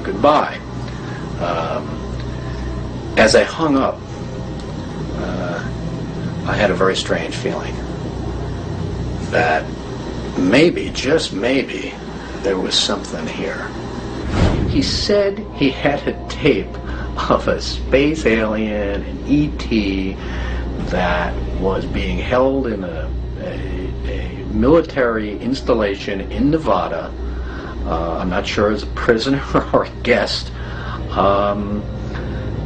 goodbye. As I hung up, I had a very strange feeling that maybe, just maybe, there was something here. He said he had a tape of a space alien, an ET, that was being held in a military installation in Nevada. I'm not sure as a prisoner or a guest.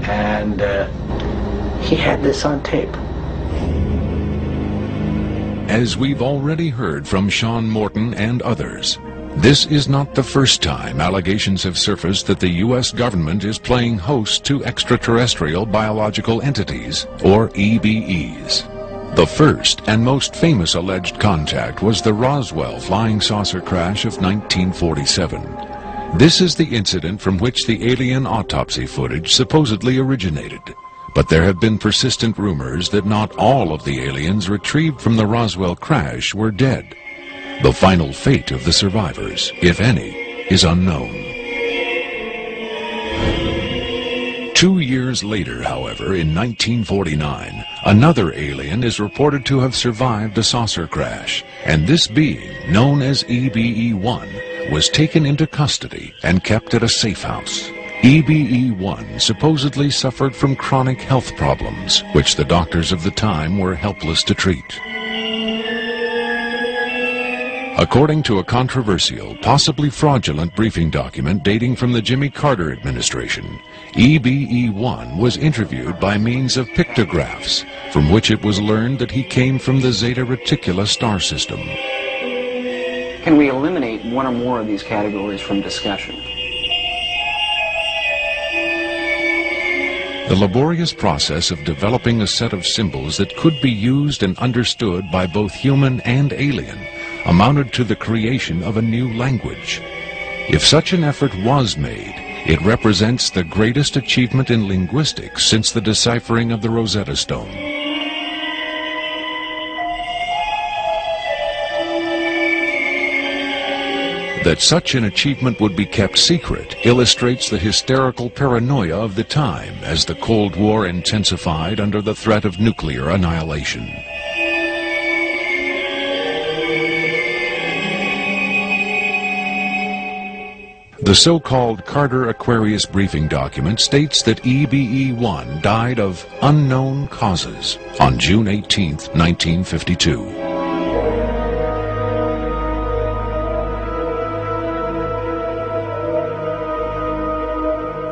And he had this on tape. As we've already heard from Sean Morton and others, this is not the first time allegations have surfaced that the U.S. government is playing host to extraterrestrial biological entities, or EBEs. The first and most famous alleged contact was the Roswell flying saucer crash of 1947. This is the incident from which the alien autopsy footage supposedly originated. But there have been persistent rumors that not all of the aliens retrieved from the Roswell crash were dead. The final fate of the survivors, if any, is unknown. 2 years later, however, in 1949, another alien is reported to have survived a saucer crash, and this being, known as EBE-1, was taken into custody and kept at a safe house. EBE-1 supposedly suffered from chronic health problems, which the doctors of the time were helpless to treat. According to a controversial, possibly fraudulent briefing document dating from the Jimmy Carter administration, EBE-1 was interviewed by means of pictographs, from which it was learned that he came from the Zeta Reticuli star system. Can we eliminate one or more of these categories from discussion? The laborious process of developing a set of symbols that could be used and understood by both human and alien amounted to the creation of a new language. If such an effort was made, it represents the greatest achievement in linguistics since the deciphering of the Rosetta Stone. That such an achievement would be kept secret illustrates the hysterical paranoia of the time as the Cold War intensified under the threat of nuclear annihilation. The so-called Carter-Aquarius briefing document states that EBE-1 died of unknown causes on June 18, 1952.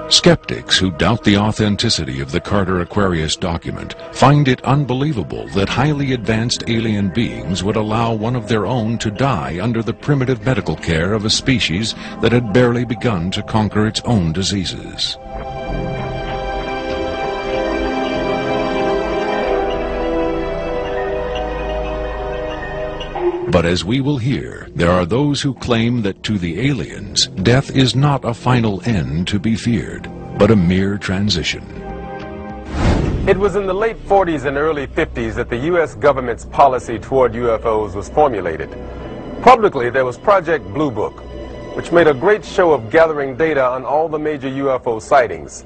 Skeptics who doubt the authenticity of the Carter-Aquarius document find it unbelievable that highly advanced alien beings would allow one of their own to die under the primitive medical care of a species that had barely begun to conquer its own diseases. But as we will hear, there are those who claim that to the aliens, death is not a final end to be feared, but a mere transition. It was in the late 40s and early 50s that the U.S. government's policy toward UFOs was formulated. Publicly, there was Project Blue Book, which made a great show of gathering data on all the major UFO sightings,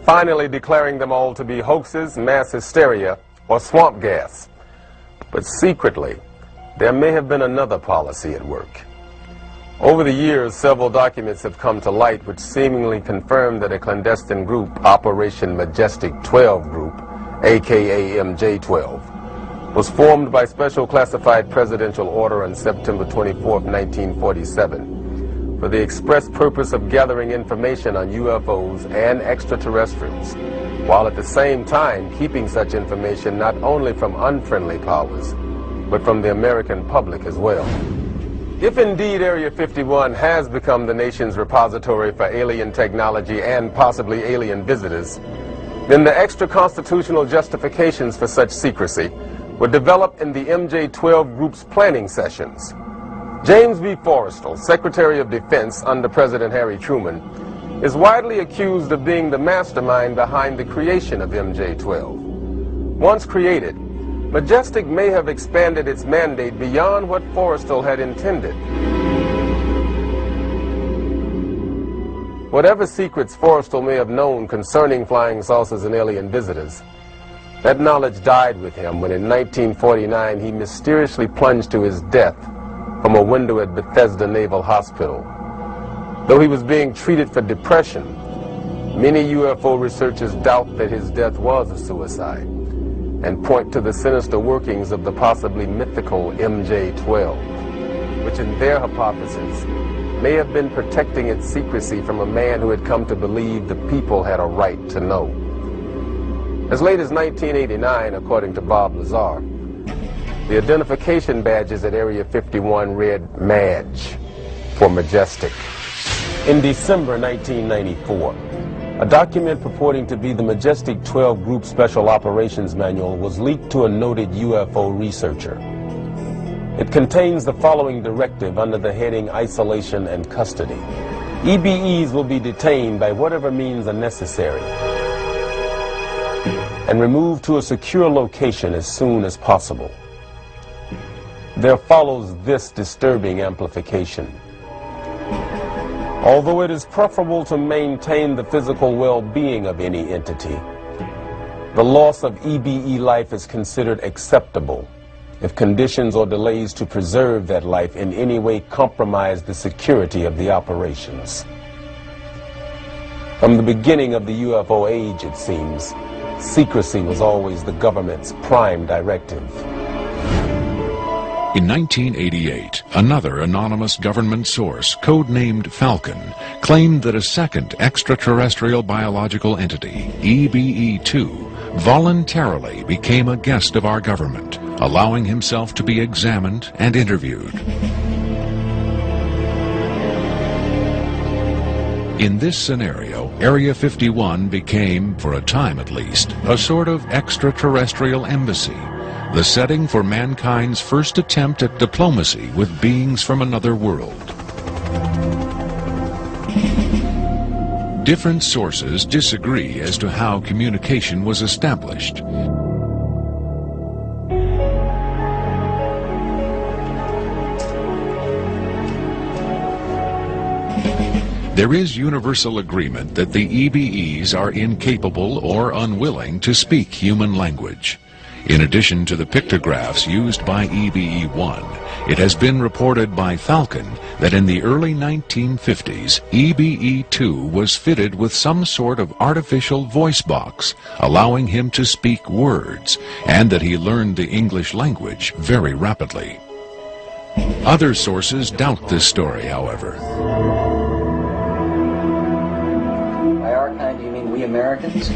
finally declaring them all to be hoaxes, mass hysteria, or swamp gas. But secretly, there may have been another policy at work. Over the years, several documents have come to light which seemingly confirm that a clandestine group, Operation Majestic 12 Group, aka MJ-12, was formed by special classified presidential order on September 24, 1947, for the express purpose of gathering information on UFOs and extraterrestrials, while at the same time keeping such information not only from unfriendly powers, but from the American public as well. If indeed Area 51 has become the nation's repository for alien technology and possibly alien visitors, then the extra-constitutional justifications for such secrecy were developed in the MJ-12 Group's planning sessions. James B. Forrestal, Secretary of Defense under President Harry Truman, is widely accused of being the mastermind behind the creation of MJ-12. Once created, Majestic may have expanded its mandate beyond what Forrestal had intended. Whatever secrets Forrestal may have known concerning flying saucers and alien visitors, that knowledge died with him when in 1949 he mysteriously plunged to his death from a window at Bethesda Naval Hospital. Though he was being treated for depression, many UFO researchers doubt that his death was a suicide and point to the sinister workings of the possibly mythical MJ-12, which in their hypothesis may have been protecting its secrecy from a man who had come to believe the people had a right to know. As late as 1989, according to Bob Lazar, the identification badges at Area 51 read MAJ for Majestic. In December 1994, a document purporting to be the Majestic 12 Group Special Operations Manual was leaked to a noted UFO researcher. It contains the following directive under the heading Isolation and Custody. EBEs will be detained by whatever means are necessary and removed to a secure location as soon as possible. There follows this disturbing amplification. Although it is preferable to maintain the physical well-being of any entity, the loss of EBE life is considered acceptable if conditions or delays to preserve that life in any way compromise the security of the operations. From the beginning of the UFO age, it seems, secrecy was always the government's prime directive. In 1988, another anonymous government source, codenamed Falcon, claimed that a second extraterrestrial biological entity, EBE-2, voluntarily became a guest of our government, allowing himself to be examined and interviewed. In this scenario, Area 51 became, for a time at least, a sort of extraterrestrial embassy, the setting for mankind's first attempt at diplomacy with beings from another world. Different sources disagree as to how communication was established. There is universal agreement that the EBEs are incapable or unwilling to speak human language. In addition to the pictographs used by EBE-1, it has been reported by Falcon that in the early 1950s, EBE-2 was fitted with some sort of artificial voice box, allowing him to speak words, and that he learned the English language very rapidly. Other sources doubt this story, however. By our kind, do you mean we Americans?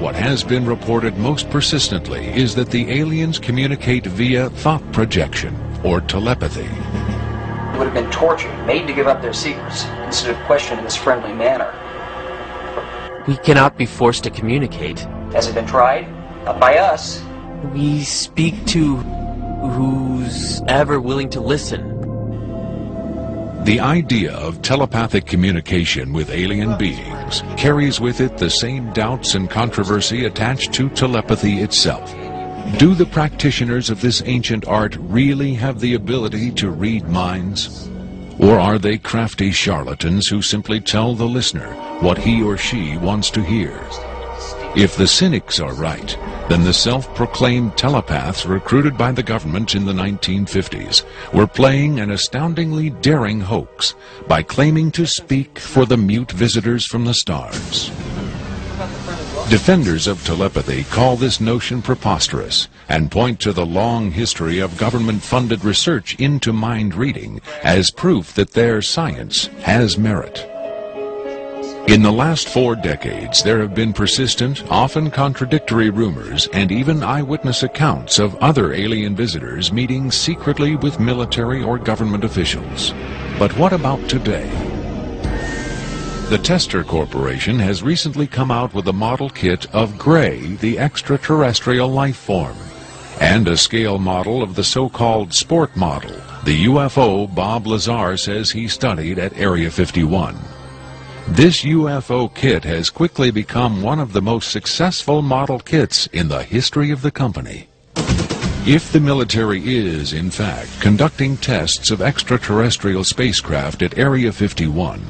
What has been reported most persistently is that the aliens communicate via thought projection, or telepathy. It would have been tortured, made to give up their secrets, instead of questioned in this friendly manner. We cannot be forced to communicate. Has it been tried? Not by us. We speak to who's ever willing to listen. The idea of telepathic communication with alien beings carries with it the same doubts and controversy attached to telepathy itself. Do the practitioners of this ancient art really have the ability to read minds? Or are they crafty charlatans who simply tell the listener what he or she wants to hear? If the cynics are right, then the self-proclaimed telepaths recruited by the government in the 1950s were playing an astoundingly daring hoax by claiming to speak for the mute visitors from the stars. Defenders of telepathy call this notion preposterous and point to the long history of government-funded research into mind reading as proof that their science has merit. In the last 4 decades, there have been persistent, often contradictory rumors and even eyewitness accounts of other alien visitors meeting secretly with military or government officials. But what about today? The Tester Corporation has recently come out with a model kit of Gray, the extraterrestrial life form, and a scale model of the so-called sport model, the UFO Bob Lazar says he studied at Area 51. This UFO kit has quickly become one of the most successful model kits in the history of the company. If the military is, in fact, conducting tests of extraterrestrial spacecraft at Area 51,